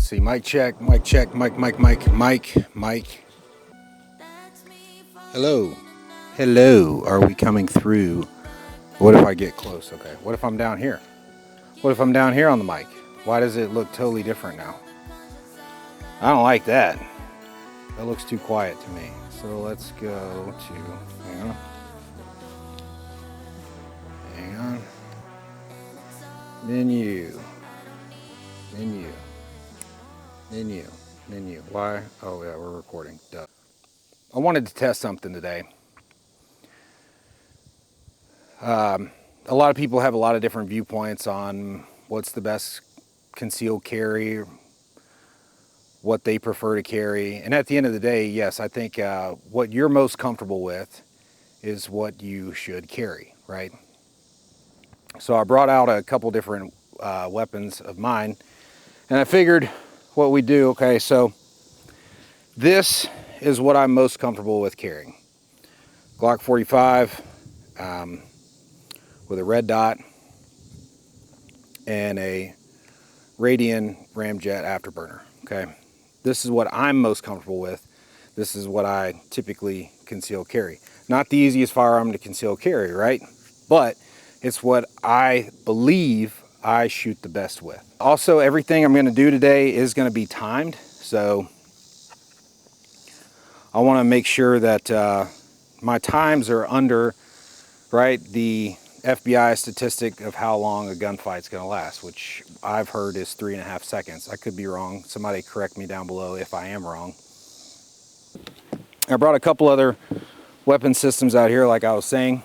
Let's see, mic check, mic check, mic. Hello. Hello, are we coming through? What if I get close? Okay, what if I'm down here? What if I'm down here on the mic? Why does it look totally different now? I don't like that. That looks too quiet to me. So let's go to, hang on. Menu. Why? Oh yeah, we're recording. Duh. I wanted to test something today. A lot of people have a lot of different viewpoints on what's the best concealed carry, what they prefer to carry. And at the end of the day, yes, I think what you're most comfortable with is what you should carry, right? So I brought out a couple different weapons of mine, and I figured what we do, okay, so this is what I'm most comfortable with carrying. Glock 45 with a red dot and a Radian Ramjet afterburner, okay? This is what I'm most comfortable with. This is what I typically conceal carry. Not the easiest firearm to conceal carry, right? But it's what I believe I shoot the best with. Also, everything I'm gonna do today is gonna be timed. So I wanna make sure that my times are under, right, the FBI statistic of how long a gunfight's gonna last, which I've heard is 3.5 seconds. I could be wrong. Somebody correct me down below if I am wrong. I brought a couple other weapon systems out here, like I was saying.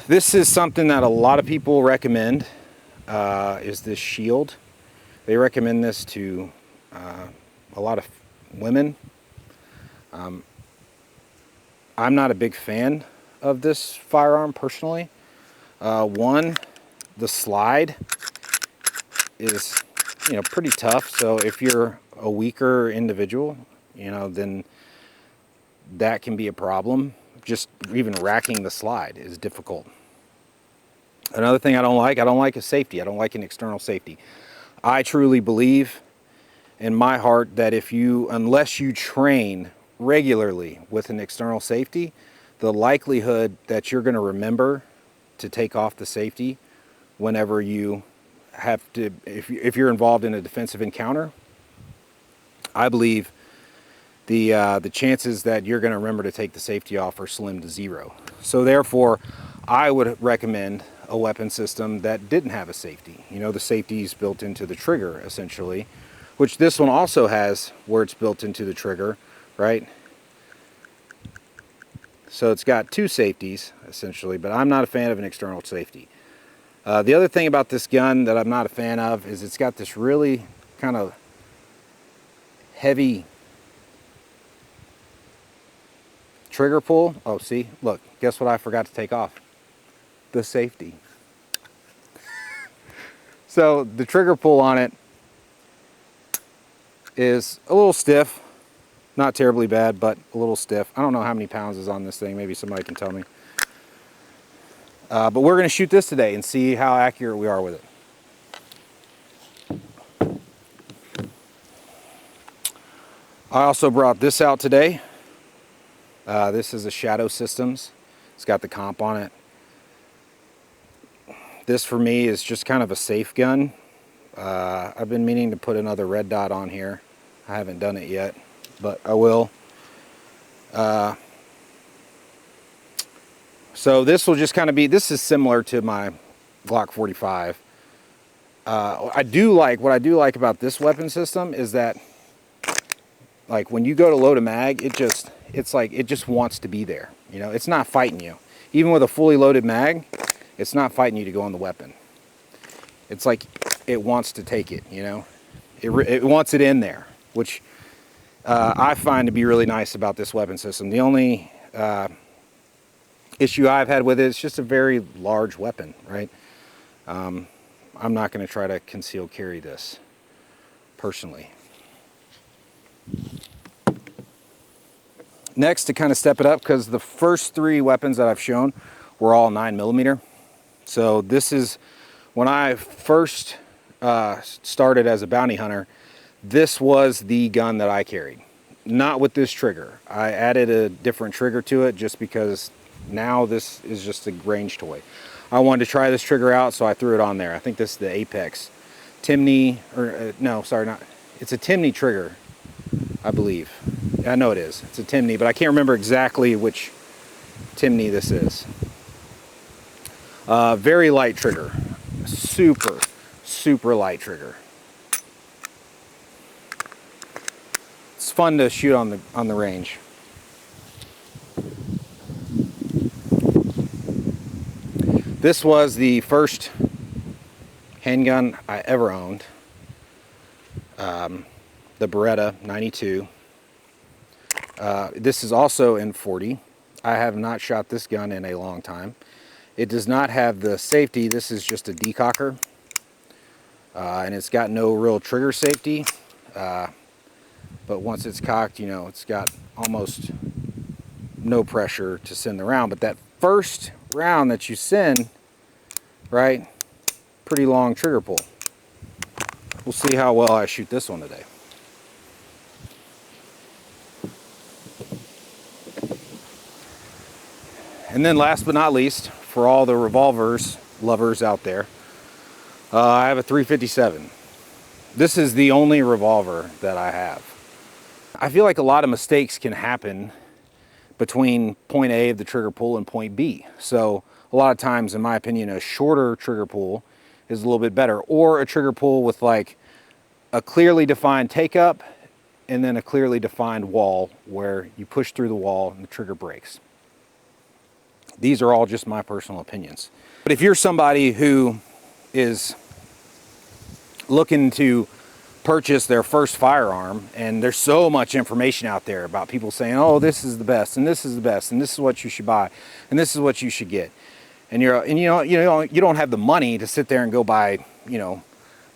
This is something that a lot of people recommend, is this shield. They recommend this to a lot of women. I'm not a big fan of this firearm personally. One, the slide is, pretty tough. So if you're a weaker individual, then that can be a problem. Just even racking the slide is difficult. Another thing I don't like is safety. I don't like an external safety. I truly believe in my heart that unless you train regularly with an external safety, the likelihood that you're going to remember to take off the safety whenever you have to, if you're involved in a defensive encounter, I believe the chances that you're going to remember to take the safety off are slim to zero. So therefore, I would recommend a weapon system that didn't have a safety. The safety is built into the trigger, essentially, which this one also has where it's built into the trigger, right? So it's got two safeties, essentially, but I'm not a fan of an external safety. The other thing about this gun that I'm not a fan of is it's got this really kind of heavy trigger pull. Oh, see, look, guess what I forgot to take off? The safety. So the trigger pull on it is a little stiff. Not terribly bad, but a little stiff. I don't know how many pounds is on this thing. Maybe somebody can tell me. But we're going to shoot this today and see how accurate we are with it. I also brought this out today. This is a Shadow Systems. It's got the comp on it. This for me is just kind of a safe gun. I've been meaning to put another red dot on here. I haven't done it yet, but I will. So this will just kind of be, this is similar to my Glock 45. What I do like about this weapon system is that, like, when you go to load a mag, it just wants to be there. It's not fighting you. Even with a fully loaded mag, it's not fighting you to go on the weapon. It's like it wants to take it, It wants it in there, which I find to be really nice about this weapon system. The only issue I've had with it is just a very large weapon, right? I'm not going to try to conceal carry this personally. Next, to kind of step it up, because the first three weapons that I've shown were all 9mm. So this is, when I first started as a bounty hunter, this was the gun that I carried. Not with this trigger. I added a different trigger to it just because now this is just a range toy. I wanted to try this trigger out, so I threw it on there. I think this is the Apex Timney, or no, sorry, not. It's a Timney trigger, I believe. I know it is. It's a Timney, but I can't remember exactly which Timney this is. Very light trigger. Super, super light trigger. It's fun to shoot on the range. This was the first handgun I ever owned. The Beretta 92. This is also in 40. I have not shot this gun in a long time. It does not have the safety. This is just a decocker. And it's got no real trigger safety. But once it's cocked, you know, it's got almost no pressure to send the round. But that first round that you send, right, pretty long trigger pull. We'll see how well I shoot this one today. And then last but not least, for all the revolvers lovers out there, I have a 357. This is the only revolver that I have. I feel like a lot of mistakes can happen between point A of the trigger pull and point B. So a lot of times, in my opinion, a shorter trigger pull is a little bit better, or a trigger pull with like a clearly defined take up and then a clearly defined wall where you push through the wall and the trigger breaks. These are all just my personal opinions. But if you're somebody who is looking to purchase their first firearm, and there's so much information out there about people saying, oh, this is the best, and this is the best, and this is what you should buy, and this is what you should get, and you don't have the money to sit there and go buy,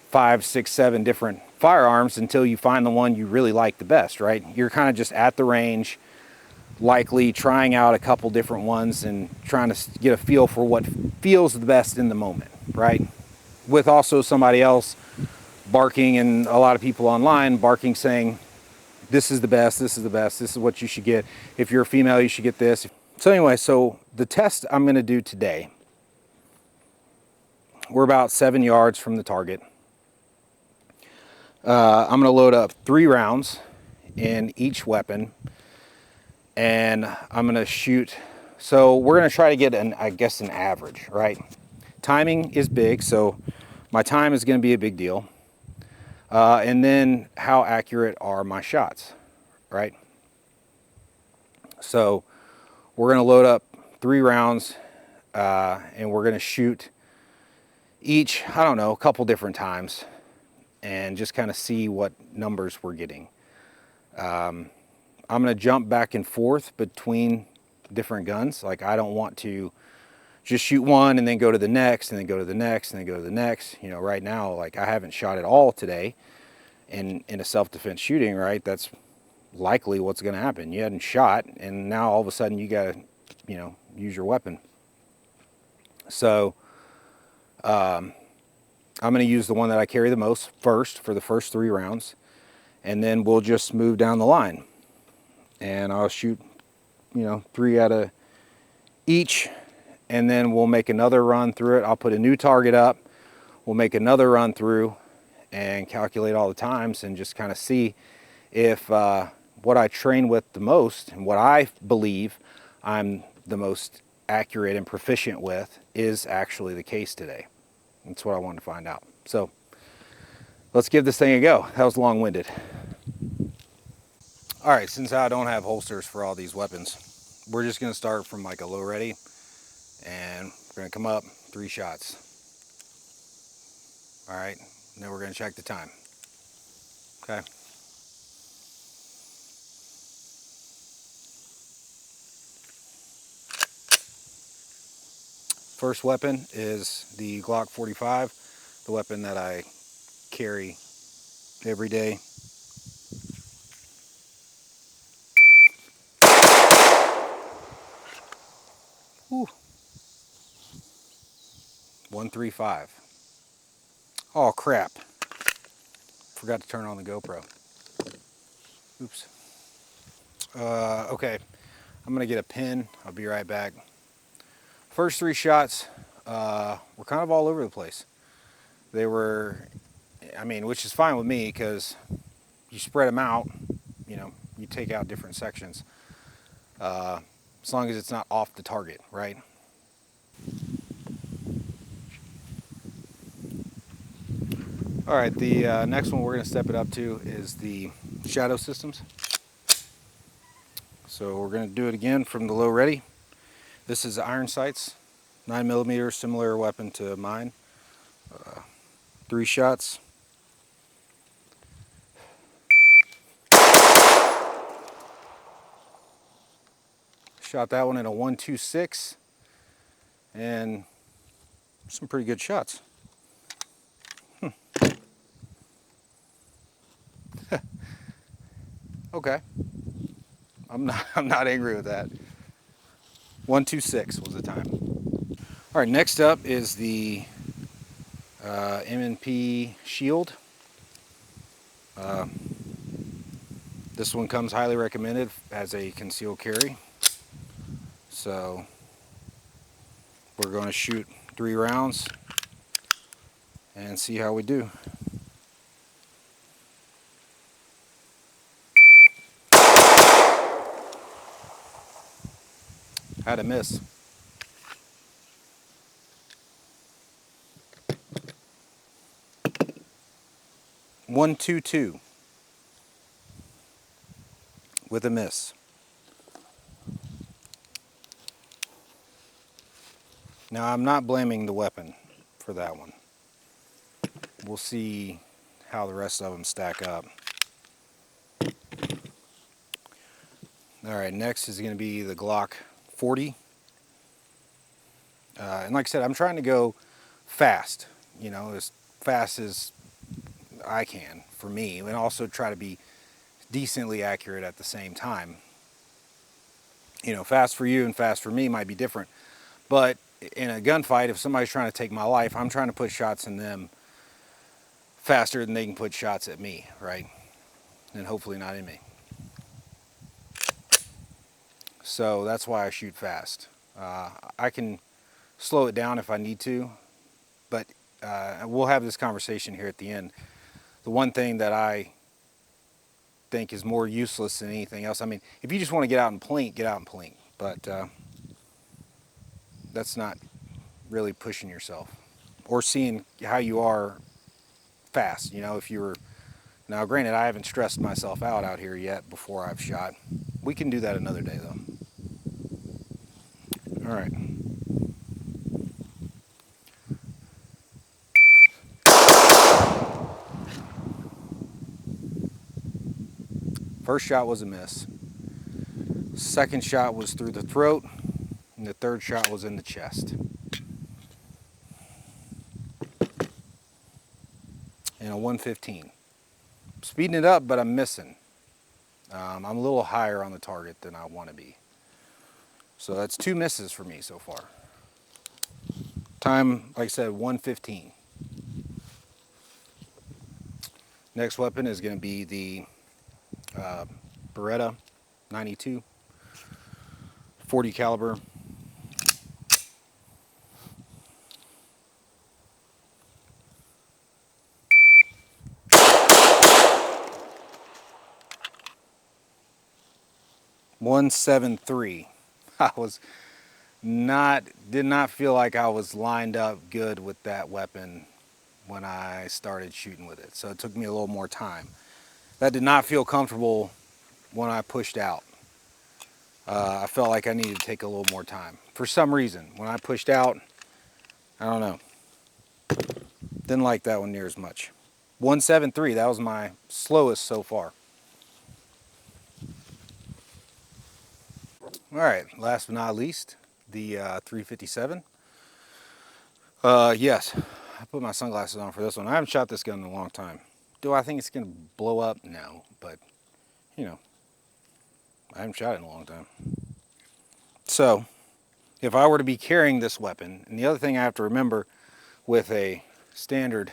5, 6, 7 different firearms until you find the one you really like the best, right? You're kind of just at the range, likely trying out a couple different ones and trying to get a feel for what feels the best in the moment, right? With also somebody else barking, and a lot of people online barking saying, this is the best, this is the best, this is what you should get. If you're a female, you should get this. So anyway, so the test I'm gonna do today, we're about 7 yards from the target. I'm gonna load up 3 rounds in each weapon, and I'm gonna shoot. So we're gonna try to get an average, right? Timing is big, so my time is gonna be a big deal. And then how accurate are my shots, right? So we're gonna load up 3 rounds, and we're gonna shoot each, I don't know, a couple different times, and just kind of see what numbers we're getting. I'm gonna jump back and forth between different guns. Like, I don't want to just shoot one and then go to the next and then go to the next and then go to the next. Right now, like, I haven't shot at all today in a self-defense shooting, right? That's likely what's gonna happen. You hadn't shot, and now all of a sudden you gotta, use your weapon. So I'm gonna use the one that I carry the most first for the first 3 rounds, and then we'll just move down the line. And I'll shoot, 3 out of each, and then we'll make another run through it. I'll put a new target up, we'll make another run through and calculate all the times and just kind of see if what I train with the most and what I believe I'm the most accurate and proficient with is actually the case today. That's what I wanted to find out. So let's give this thing a go. That was long-winded. All right, since I don't have holsters for all these weapons, we're just gonna start from like a low ready, and we're gonna come up 3 shots. All right, and then we're gonna check the time. Okay. First weapon is the Glock 45, the weapon that I carry every day. Whew. 135. Oh crap. Forgot to turn on the GoPro. Oops. Okay, I'm gonna get a pin. I'll be right back. First 3 shots were kind of all over the place. They were, I mean, which is fine with me because you spread them out, you know, you take out different sections. As long as it's not off the target, right? All right, the next one we're going to step it up to is the shadow systems. So we're going to do it again from the low ready. This is iron sights, 9mm, similar weapon to mine. 3 shots. Shot that one in a 1.26, and some pretty good shots. Okay, I'm not angry with that. 1.26 was the time. All right, next up is the M&P Shield. This one comes highly recommended as a concealed carry. So we're going to shoot 3 rounds and see how we do. Had a miss. One, two, two with a miss. Now I'm not blaming the weapon for that one. We'll see how the rest of them stack up. All right, next is going to be the Glock 40. And like I said, I'm trying to go fast, you know, as fast as I can for me, and also try to be decently accurate at the same time. You know, fast for you and fast for me might be different, but in a gunfight, if somebody's trying to take my life, I'm trying to put shots in them faster than they can put shots at me, right? And hopefully not in me. So that's why I shoot fast. I can slow it down if I need to, but we'll have this conversation here at the end. The one thing that I think is more useless than anything else, I mean, if you just want to get out and plink, get out and plink, but that's not really pushing yourself or seeing how you are fast. You know, if you were, now granted, I haven't stressed myself out here yet before I've shot. We can do that another day though. All right. First shot was a miss. Second shot was through the throat, and the third shot was in the chest. And a 115. Speeding it up, but I'm missing. I'm a little higher on the target than I want to be. So that's 2 misses for me so far. Time, like I said, 115. Next weapon is going to be the Beretta 92, 40 caliber. .173. I was did not feel like I was lined up good with that weapon when I started shooting with it. So it took me a little more time. That did not feel comfortable when I pushed out. I felt like I needed to take a little more time. For some reason, when I pushed out, I don't know. Didn't like that one near as much. 173, that was my slowest so far. All right, last but not least, the 357. Yes, I put my sunglasses on for this one. I haven't shot this gun in a long time. Do I think it's gonna blow up? No, but you know, I haven't shot it in a long time. So, if I were to be carrying this weapon, and the other thing I have to remember with a standard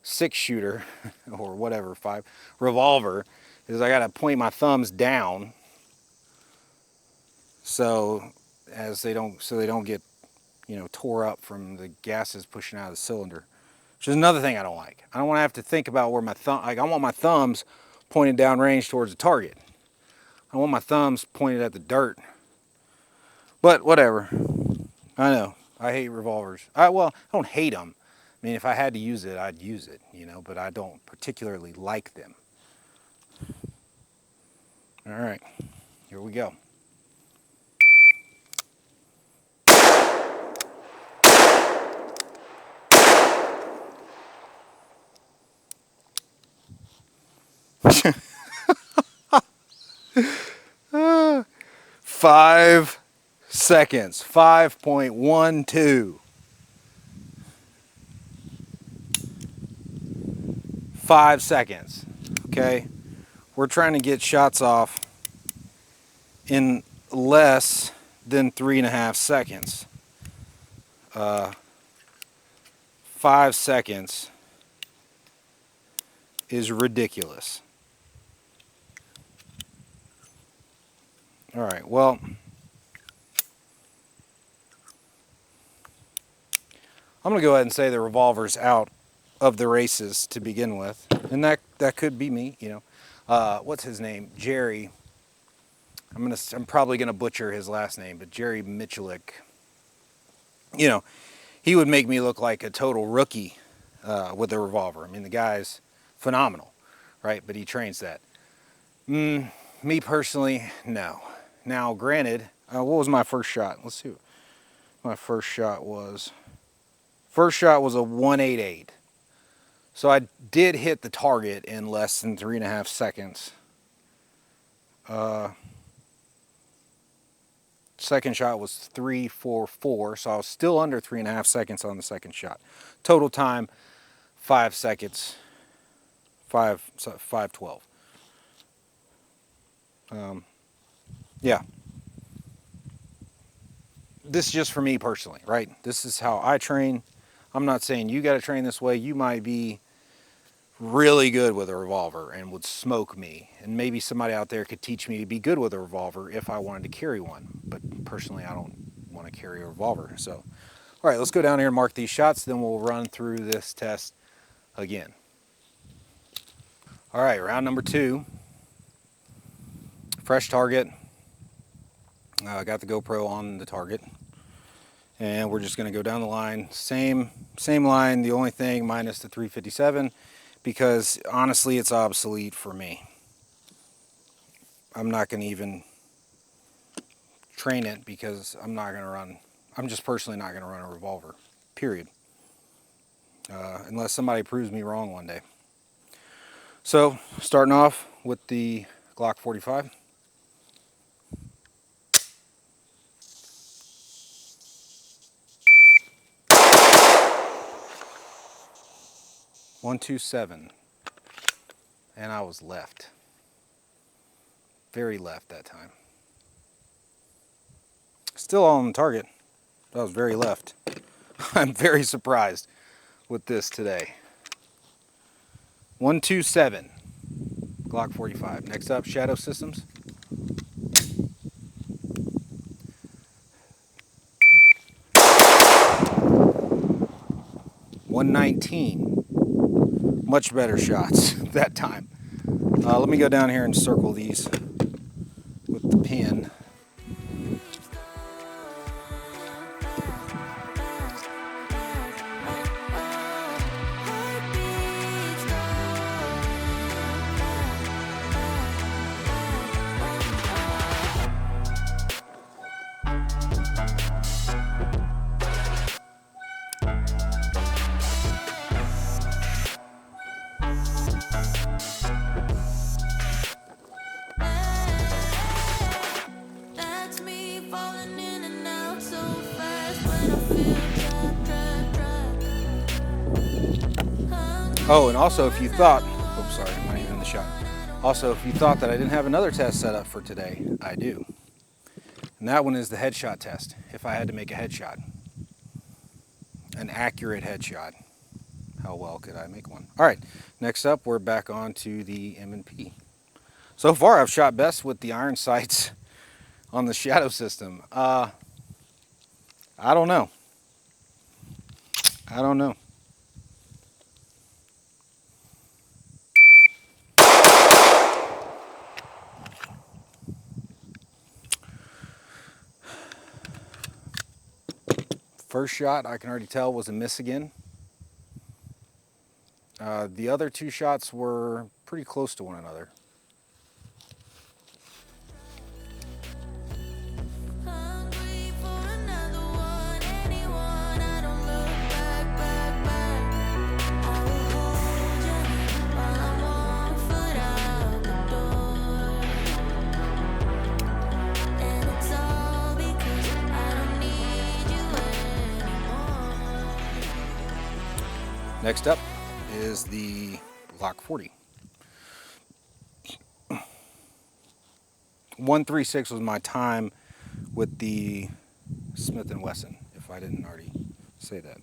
6-shooter or whatever, 5 revolver, is I got to point my thumbs down so they don't get, tore up from the gases pushing out of the cylinder. Which is another thing I don't like. I don't want to have to think about where my I want my thumbs pointed down range towards the target. I want my thumbs pointed at the dirt. But whatever. I know. I hate revolvers. I don't hate them. I mean, if I had to use it, I'd use it, but I don't particularly like them. All right, here we go. uh, 5 seconds. 5.12. 5 seconds. Okay, we're trying to get shots off in less than 3.5 seconds. 5 seconds is ridiculous. All right, well, I'm going to go ahead and say the revolver's out of the races to begin with. And that could be me, what's his name? Jerry. I'm probably going to butcher his last name, but Jerry Michalik. He would make me look like a total rookie with a revolver. I mean, the guy's phenomenal, right? But he trains that. Me personally, no. Now, granted, what was my first shot? Let's see what my first shot was. First shot was a 188. So I did hit the target in less than 3.5 seconds. Second shot was 3.44, so I was still under 3.5 seconds on the second shot. Total time, 5 seconds, 5:12. Yeah. This is just for me personally, right? This is how I train. I'm not saying you got to train this way. You might be really good with a revolver and would smoke me. And maybe somebody out there could teach me to be good with a revolver if I wanted to carry one. But personally, I don't want to carry a revolver. So, all right, let's go down here and mark these shots. Then we'll run through this test again. All right, round number 2. Fresh target. I got the GoPro on the target. And we're just going to go down the line. Same line, the only thing minus the 357, because honestly it's obsolete for me. I'm not going to even train it because I'm just personally not going to run a revolver, period. Unless somebody proves me wrong one day. So, starting off with the Glock 45. .127, and I was left. Very left that time. Still on target. I was very left. I'm very surprised with this today. 127, Glock 45. Next up, Shadow Systems. .119. Much better shots that time. Let me go down here and circle these with the pin. Oh, and also if you thought, oops, sorry, I'm not even in the shot. Also, if you thought that I didn't have another test set up for today, I do. And that one is the headshot test, if I had to make a headshot. An accurate headshot. how well could I make one? All right, next up, we're back on to the M&P. So far, I've shot best with the iron sights on the shadow system. I don't know. I don't know. First shot, I can already tell, was a miss again. The other two shots were pretty close to one another. Next up is the Glock 40. 136 was my time with the Smith & Wesson, if I didn't already say that.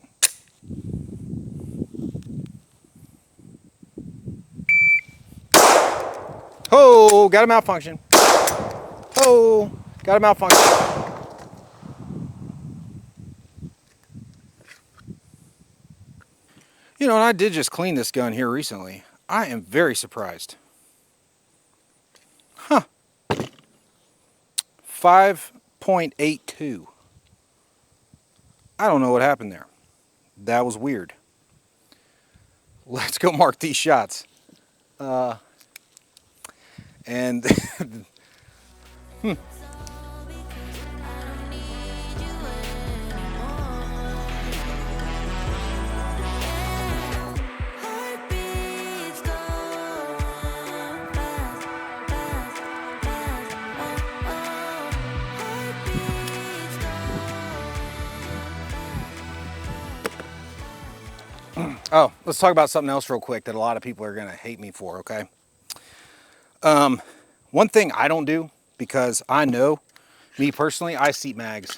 Oh, got a malfunction. Oh, got a malfunction. You know, and I did just clean this gun here recently. I am very surprised. Huh. 5.82. I don't know what happened there. That was weird. Let's go mark these shots. And oh, let's talk about something else real quick that a lot of people are going to hate me for, okay? One thing I don't do, because I know, me personally, I seat mags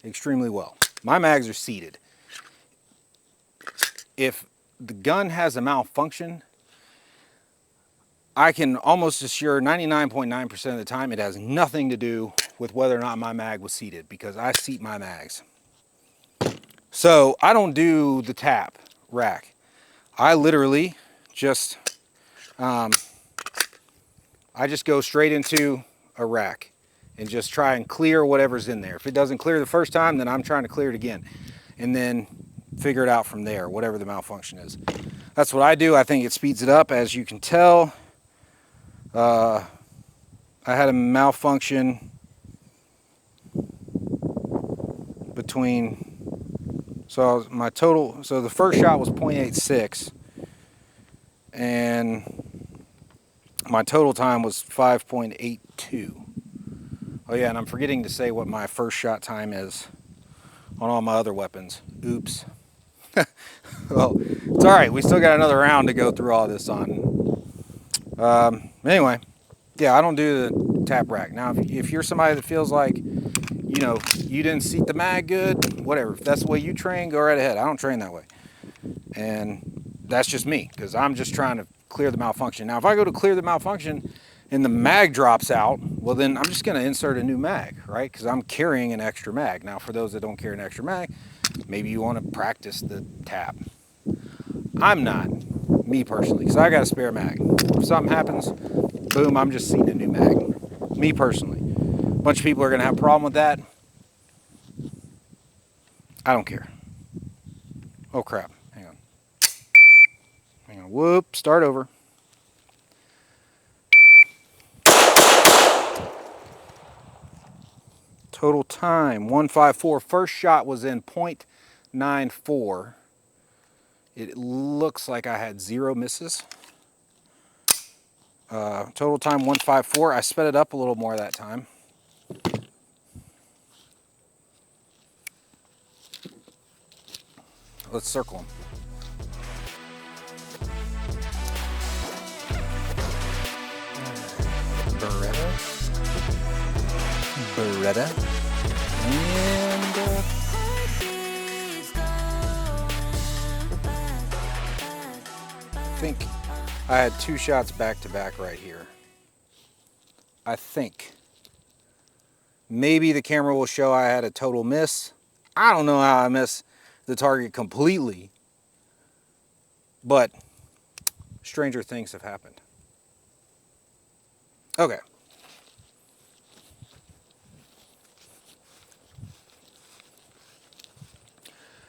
extremely well. My mags are seated. If the gun has a malfunction, I can almost assure 99.9% of the time it has nothing to do with whether or not my mag was seated, because I seat my mags. So I don't do the tap rack. I literally just I just go straight into a rack and just try and clear whatever's in there. If it doesn't clear the first time, then I'm trying to clear it again and then figure it out from there, whatever the malfunction is. That's what I do. I think it speeds it up. As you can tell, I had a malfunction between, so my total, so the first shot was 0.86 and my total time was 5.82. Oh yeah, and I'm forgetting to say what my first shot time is on all my other weapons. Oops. Well, it's all right. We still got another round to go through all this on. Anyway, yeah, I don't do the tap rack. Now, if you're somebody that feels like, you know, you didn't seat the mag good, whatever. If that's the way you train, go right ahead. I don't train that way. And that's just me, because I'm just trying to clear the malfunction. Now, if I go to clear the malfunction and the mag drops out, well, then I'm just going to insert a new mag, right? Because I'm carrying an extra mag. Now, for those that don't carry an extra mag, maybe you want to practice the tap. I'm not, me personally, because I got a spare mag. If something happens, boom, I'm just seating a new mag. Me personally. A bunch of people are going to have a problem with that. I don't care. Oh, crap. Hang on. Hang on. Whoop. Start over. Total time, 154. First shot was in 0.94. It looks like I had 0 misses. Total time, 154. I sped it up a little more that time. Let's circle them. Beretta. And think I had 2 shots back to back right here. I think. Maybe the camera will show I had a total miss. I don't know how I missed the target completely, but stranger things have happened. Okay.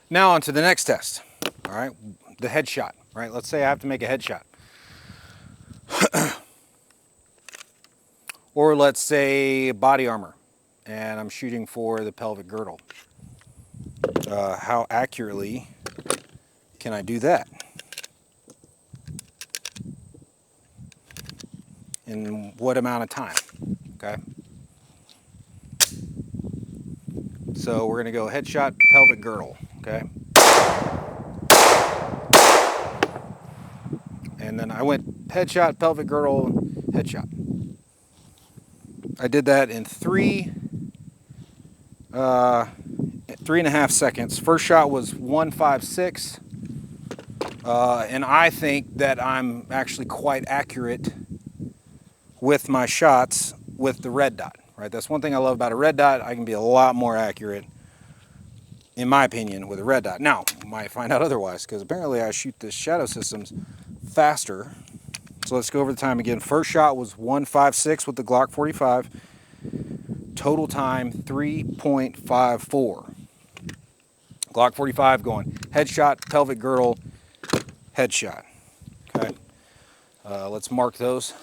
Now on to the next test. All right, the headshot. Right, let's say I have to make a headshot. Or let's say body armor, and I'm shooting for the pelvic girdle. How accurately can I do that? In what amount of time? Okay. So we're gonna go headshot, pelvic girdle. Okay. And then I went headshot, pelvic girdle, headshot. I did that in 3.5 seconds. First shot was 156, and I think that I'm actually quite accurate with my shots with the red dot. Right, that's one thing I love about a red dot. I can be a lot more accurate, in my opinion, with a red dot. Now, you might find out otherwise, because apparently I shoot the shadow systems faster. So let's go over the time again. First shot was 156 with the Glock 45. Total time 3.54. Glock 45 going headshot, pelvic girdle, headshot. Okay, let's mark those.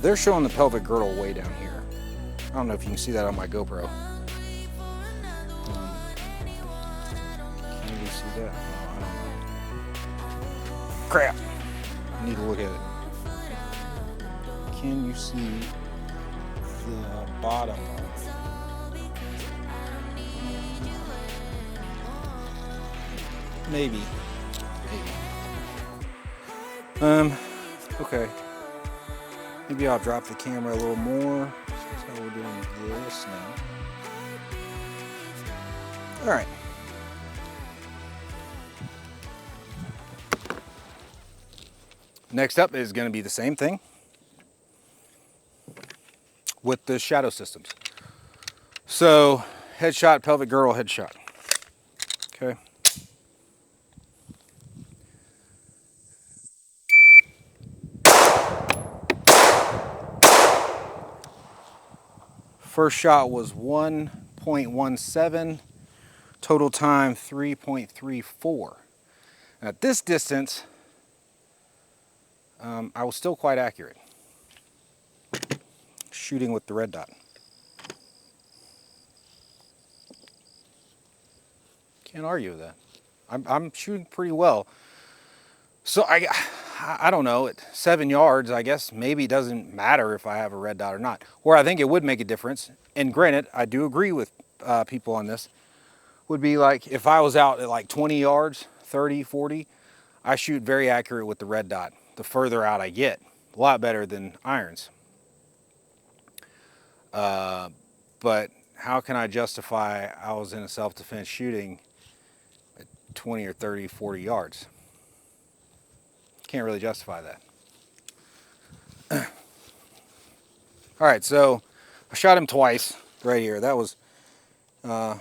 They're showing the pelvic girdle way down here. I don't know if you can see that on my GoPro. Can you see that? Oh, I don't know. Crap! I need to look at it. Can you see the bottom of it? Maybe. Okay. Maybe I'll drop the camera a little more. That's how we're doing this now. All right. Next up is going to be the same thing with the shadow systems. So, headshot, pelvic girdle, headshot. Okay. First shot was 1.17, total time 3.34. At this distance, I was still quite accurate shooting with the red dot. Can't argue with that. I'm shooting pretty well. So I don't know, at 7 yards, I guess maybe it doesn't matter if I have a red dot or not. Where I think it would make a difference, and granted, I do agree with people on this, would be like if I was out at like 20 yards, 30, 40, I shoot very accurate with the red dot. The further out I get, a lot better than irons. But how can I justify I was in a self-defense shooting at 20 or 30, 40 yards? Can't really justify that. All right, so I shot him twice right here. That was S9,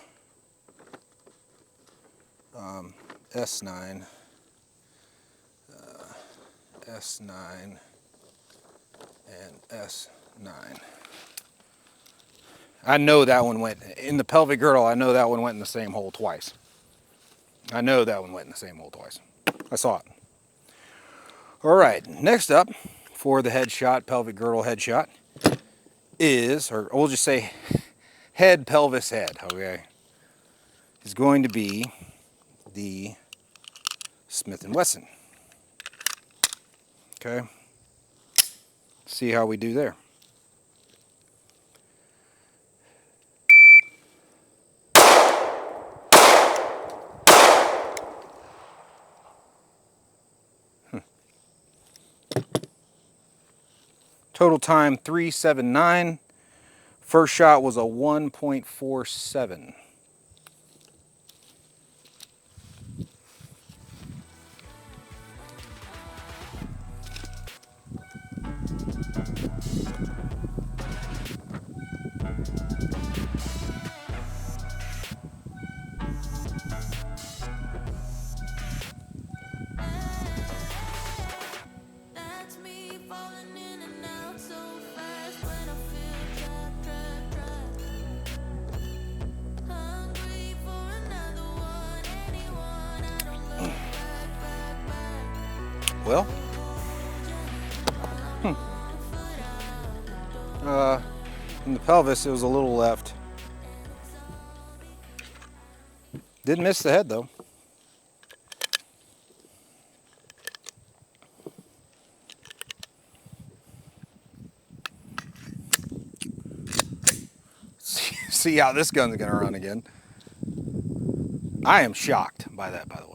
S9, and S9. I know that one went in the pelvic girdle. I know that one went in the same hole twice. I know that one went in the same hole twice. I saw it. All right, next up for the headshot, pelvic girdle headshot is, or we'll just say head, pelvis, head, okay, is going to be the Smith & Wesson. Okay, see how we do there. Total time 3:79. First shot was a 1.47. Well, in the pelvis, it was a little left. Didn't miss the head though. See how this gun's gonna run again. I am shocked by that, by the way.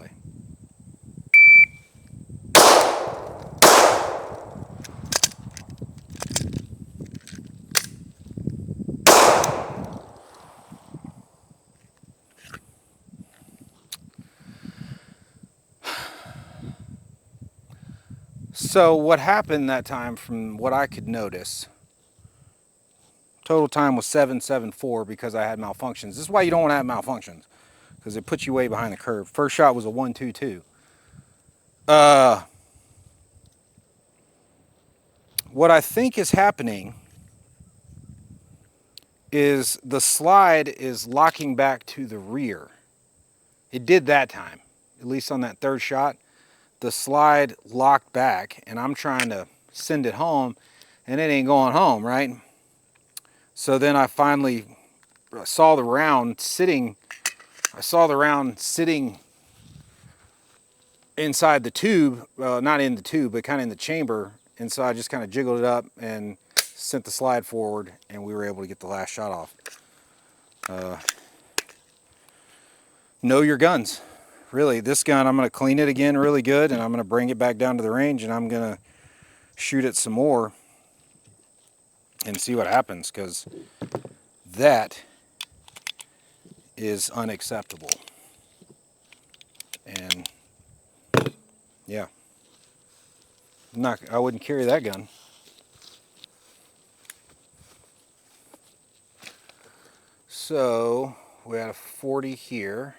So what happened that time, from what I could notice, total time was 7.74 because I had malfunctions. This is why you don't want to have malfunctions, because it puts you way behind the curve. First shot was a 1.22. What I think is happening is the slide is locking back to the rear. It did that time, at least on that third shot. The slide locked back, and I'm trying to send it home, and it ain't going home, right? So then I finally saw the round sitting. I saw the round sitting inside the tube, not in the tube, but kind of in the chamber. And so I just kind of jiggled it up and sent the slide forward, and we were able to get the last shot off. Know your guns. Really, this gun, I'm going to clean it again really good, and I'm going to bring it back down to the range, and I'm going to shoot it some more and see what happens, because that is unacceptable. And yeah, I wouldn't carry that gun. So we had a 40 here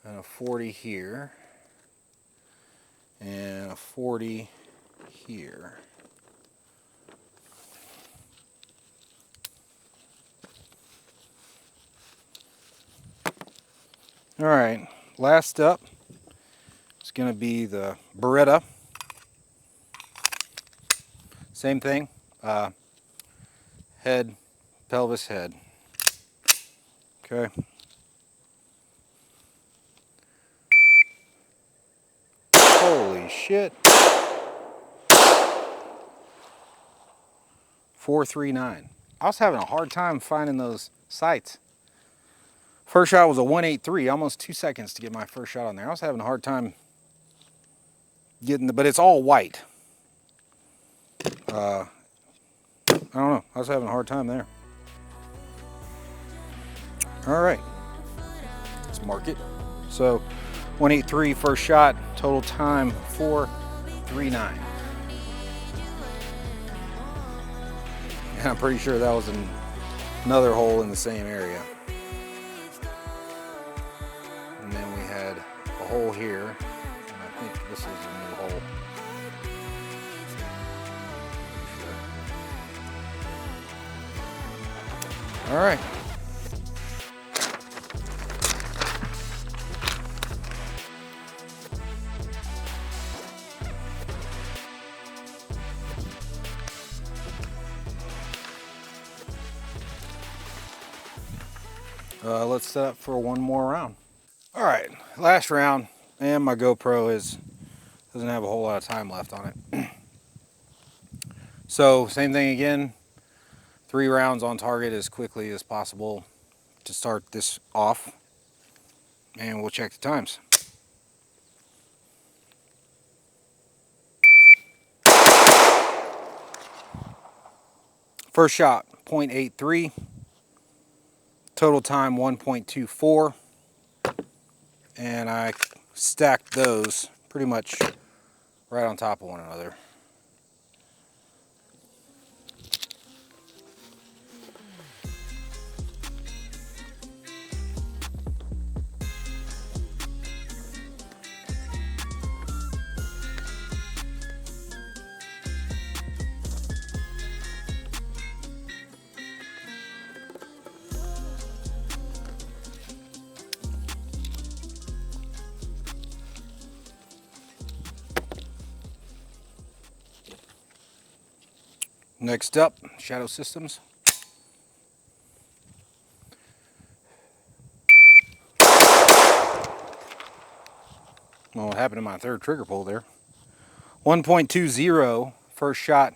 and a 40 here and a 40 here. All right, last up is going to be the Beretta. Same thing, head, pelvis, head. Okay. Holy shit. 439. I was having a hard time finding those sights. First shot was a 183, almost 2 seconds to get my first shot on there. I was having a hard time getting but it's all white. I don't know, I was having a hard time there. All right, let's mark it. So 183 first shot, total time 439. And I'm pretty sure that was another hole in the same area. And then we had a hole here, and I think this is a new hole. All right. Let's set up for one more round. All right, last round, and my GoPro doesn't have a whole lot of time left on it. So same thing again, 3 rounds on target as quickly as possible to start this off, and we'll check the times. First shot 0.83, total time 1.24, and I stacked those pretty much right on top of one another. Next up, shadow systems. Well, what happened to my third trigger pull there? 1.20, first shot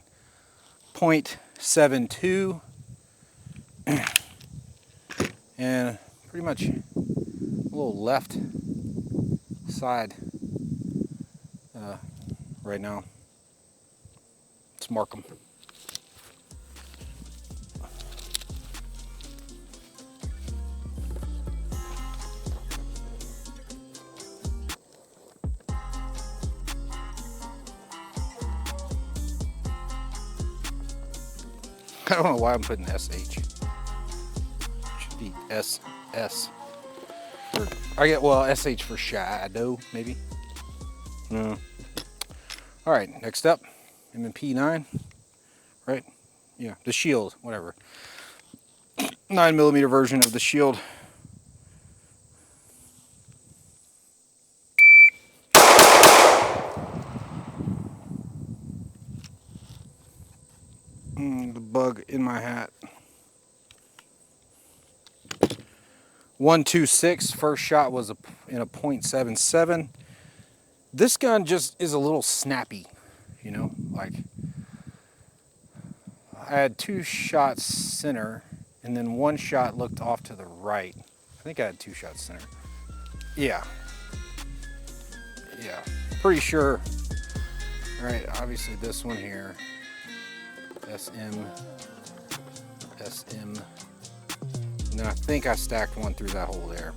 0.72, and pretty much a little left side right now. Let's mark them. I don't know why I'm putting SH. It should be SS. Or, I get, well, SH for shadow, maybe. No. All right, next up, M&P 9, right? Yeah, the shield, whatever. 9mm version of the shield. The bug in my hat. 126, first shot was in a .77. This gun just is a little snappy, you know, like I had 2 shots center and then 1 shot looked off to the right. I think I had 2 shots center. Yeah. Yeah, pretty sure. All right, obviously this one here, SM, SM. And then I think I stacked one through that hole there.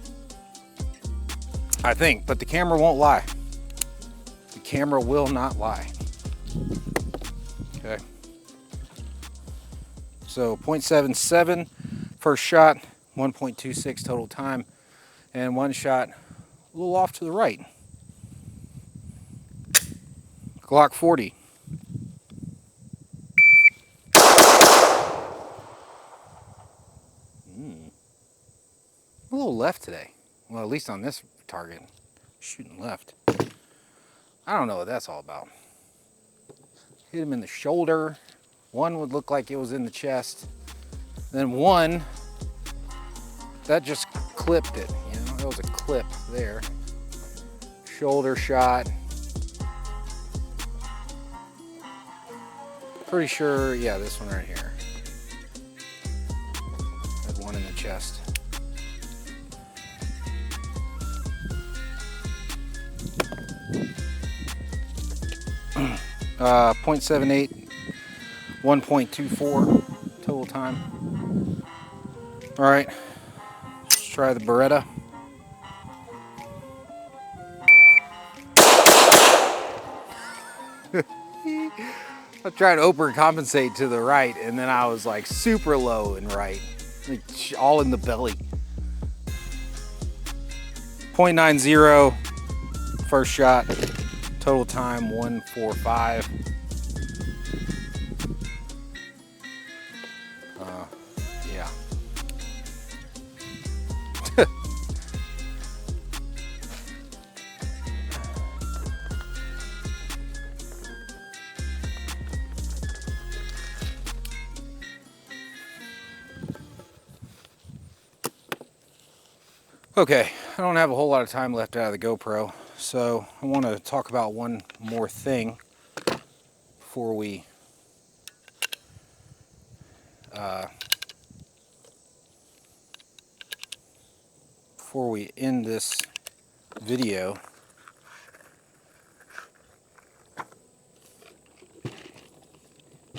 I think, but the camera won't lie. The camera will not lie. Okay. So 0.77, first shot, 1.26 total time, and 1 shot a little off to the right. Glock 40. A little left today. Well, at least on this target. Shooting left. I don't know what that's all about. Hit him in the shoulder. One would look like it was in the chest. Then one, that just clipped it. You know, that was a clip there. Shoulder shot. Pretty sure, yeah, this one right here. Had one in the chest. .78, 1.24 total time. All right, let's try the Beretta. I tried to overcompensate to the right, and then I was like super low and right, like all in the belly. .90, first shot, total time 1:45. Yeah. Okay, I don't have a whole lot of time left out of the GoPro, so I want to talk about one more thing before we end this video.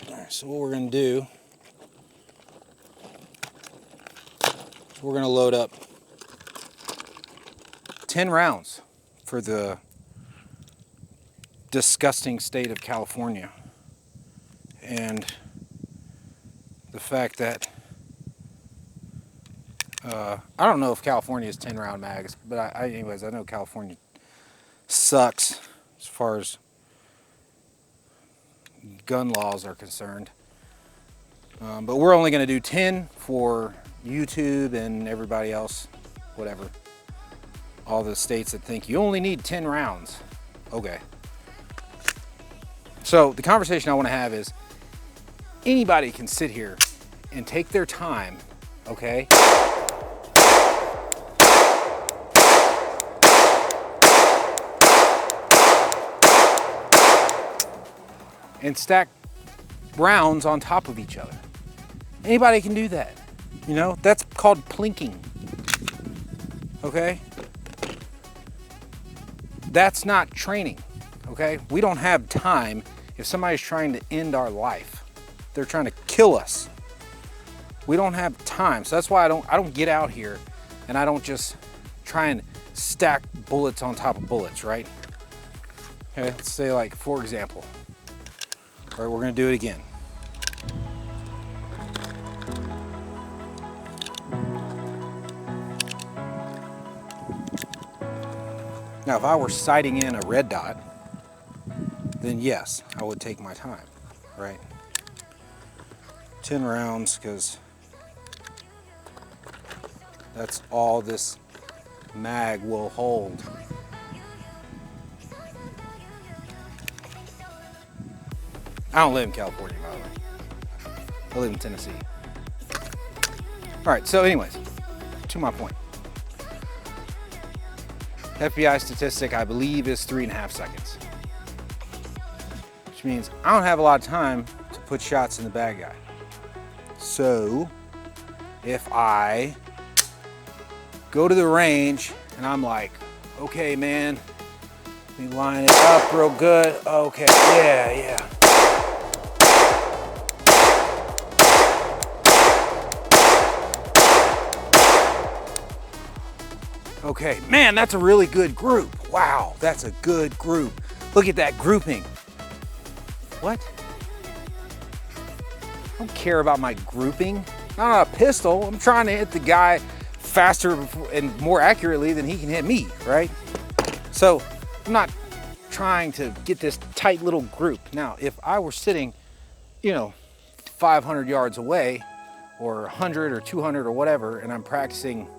All right, so what we're going to do we're gonna load up 10 rounds for the disgusting state of California. And the fact that I don't know if California is 10 round mags, but anyways, I know California sucks as far as gun laws are concerned. But we're only going to do 10 for YouTube and everybody else, whatever. All the states that think you only need 10 rounds. Okay. So the conversation I want to have is, anybody can sit here and take their time, okay? And stack rounds on top of each other. Anybody can do that. You know, that's called plinking. Okay? That's not training. Okay? We don't have time if somebody's trying to end our life. They're trying to kill us. We don't have time. So that's why I don't get out here and I don't just try and stack bullets on top of bullets, right? Okay, let's say, like, for example. All right, we're gonna do it again. Now, if I were sighting in a red dot, then yes, I would take my time, right? 10 rounds, because that's all this mag will hold. I don't live in California, by the way. I live in Tennessee. All right, so anyways, to my point. FBI statistic, I believe, is 3.5 seconds. Which means I don't have a lot of time to put shots in the bad guy. So, if I go to the range and I'm like, okay, man, let me line it up real good. Okay, yeah. Okay, man, that's a really good group. Wow, that's a good group. Look at that grouping. What? I don't care about my grouping. Not on a pistol. I'm trying to hit the guy faster and more accurately than he can hit me, right? So I'm not trying to get this tight little group. Now, if I were sitting, 500 yards away, or 100 or 200 or whatever, and I'm practicing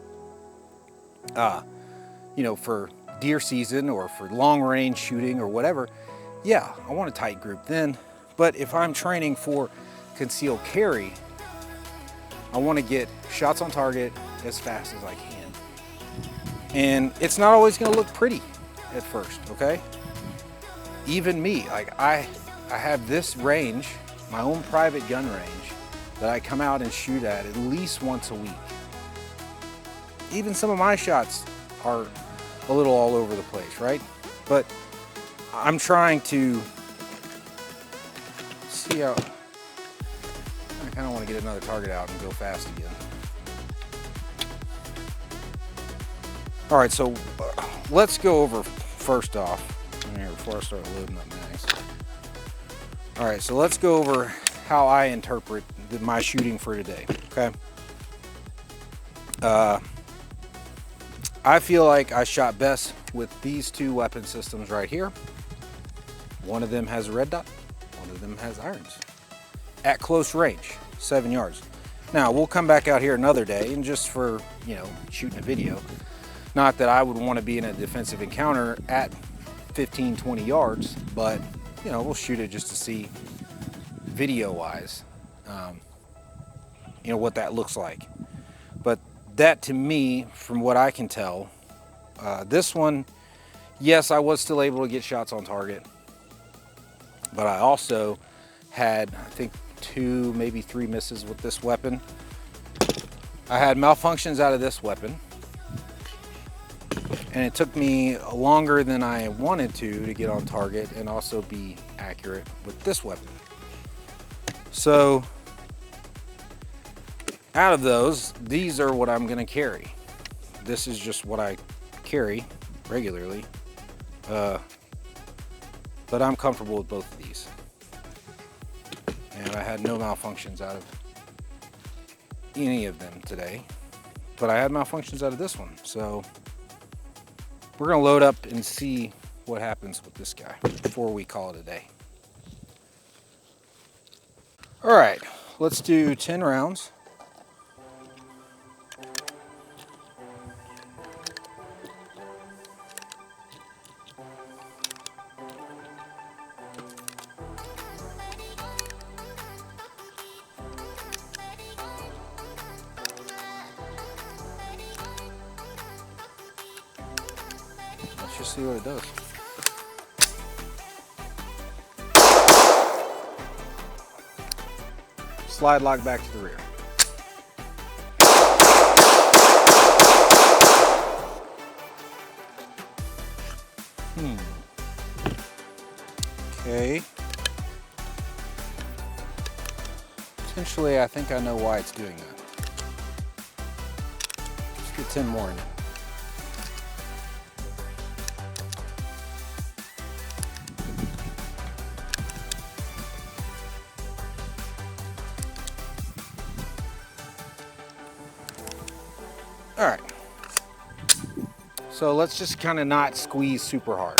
for deer season or for long range shooting or whatever, yeah, I want a tight group then. But if I'm training for concealed carry, I want to get shots on target as fast as I can. And it's not always going to look pretty at first, okay? Even me, like I have this range, my own private gun range, that I come out and shoot at least once a week. Even some of my shots are a little all over the place, right? But I'm trying to see how, I kind of want to get another target out and go fast again. All right, so let's go over first off, here before I start loading up mags. All right, so let's go over how I interpret my shooting for today, okay? I feel like I shot best with these two weapon systems right here. One of them has a red dot, one of them has irons. At close range, 7 yards. Now, we'll come back out here another day and just for, shooting a video. Not that I would want to be in a defensive encounter at 15, 20 yards, but, we'll shoot it just to see video-wise, what that looks like. But that, to me, from what I can tell, this one, yes, I was still able to get shots on target, but I also had, I think, 2, maybe 3 misses with this weapon. I had malfunctions out of this weapon, and it took me longer than I wanted to get on target and also be accurate with this weapon. So Out of those, these are what I'm going to carry. This is just what I carry regularly. But I'm comfortable with both of these. And I had no malfunctions out of any of them today. But I had malfunctions out of this one. So we're going to load up and see what happens with this guy before we call it a day. All right, let's do 10 rounds. Let's just see what it does. Slide lock back to the rear. Okay. Potentially, I think I know why it's doing that. Let's get 10 more in it. All right. So let's just kind of not squeeze super hard.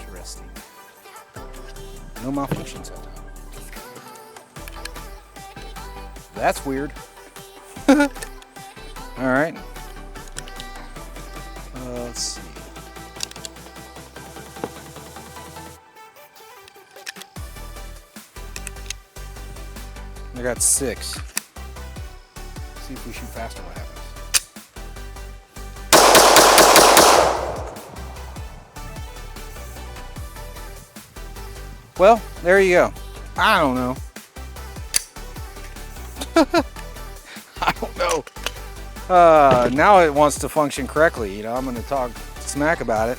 Interesting. No malfunctions that time. That's weird. All right. Let's see. I got 6. See if we shoot faster what happens. Well, there you go. I don't know. I don't know. Now it wants to function correctly. You know, I'm going to talk smack about it.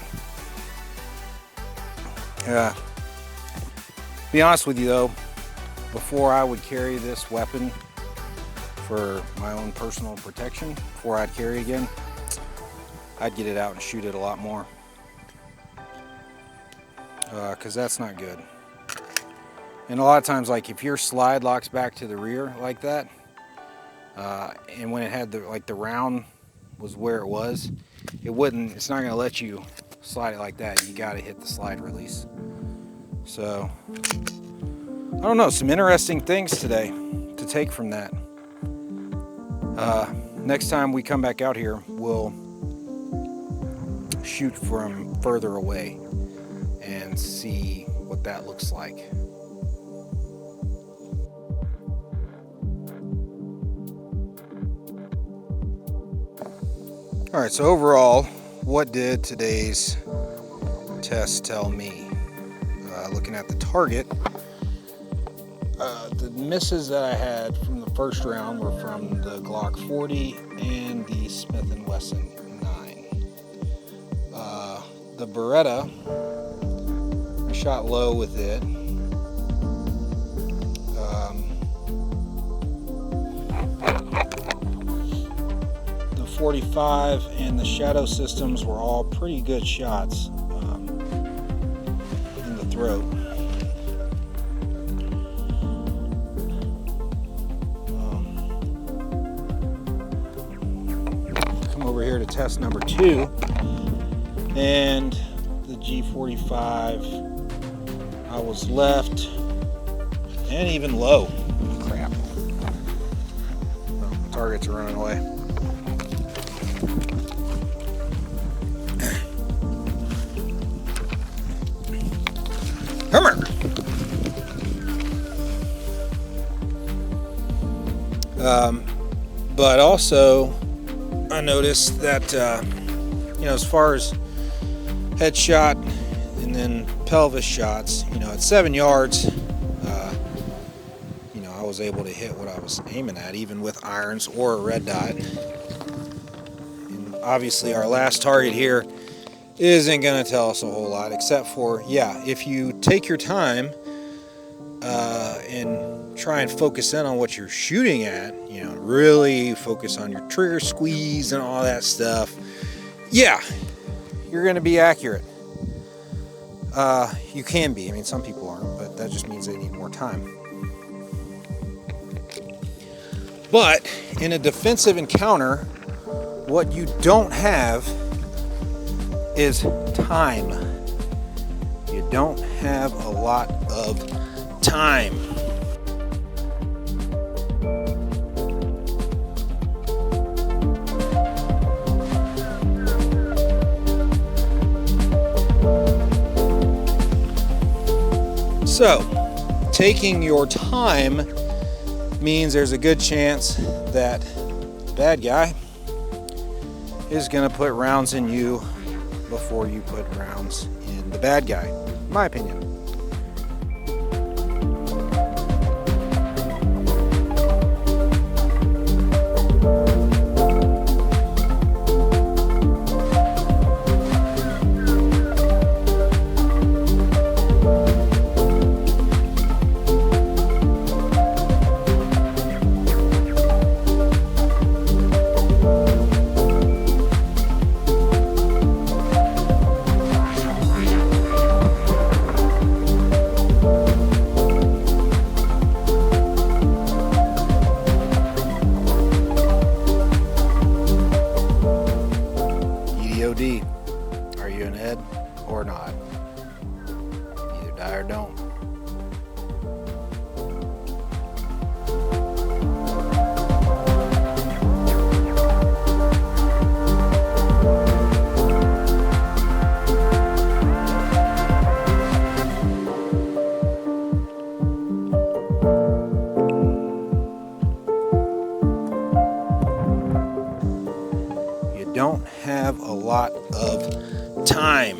Yeah. Be honest with you though, before I would carry this weapon for my own personal protection, before I'd carry it again, I'd get it out and shoot it a lot more. Because that's not good. And a lot of times, like if your slide locks back to the rear like that, and when it had the round was where it was, it's not going to let you slide it like that. You got to hit the slide release. So I don't know, some interesting things today to take from that. Next time we come back out here, we'll shoot from further away and see what that looks like. All right, so overall, what did today's test tell me? Looking at the target, the misses that I had from the first round were from the Glock 40 and the Smith & Wesson 9. The Beretta, I shot low with it. The 45 and the Shadow Systems were all pretty good shots in the throat. Come over here to test number 2, and the G45, I was left and even low. Crap. Oh, targets are running away. Hummer. But also, I noticed that, as far as headshot and then pelvis shots, at 7 yards, I was was able to hit what I was aiming at, even with irons or a red dot. And obviously our last target here isn't going to tell us a whole lot, except for, yeah, if you take your time and try and focus in on what you're shooting at, you know, really focus on your trigger squeeze and all that stuff, yeah, you're going to be accurate. You can be. I mean, some people aren't, but that just means they need more time. But in a defensive encounter, what you don't have is time. You don't have a lot of time. So, taking your time means there's a good chance that the bad guy is going to put rounds in you before you put rounds in the bad guy, in my opinion. EDOD, are you an Ed or not? Either die or don't. You don't have a lot of time.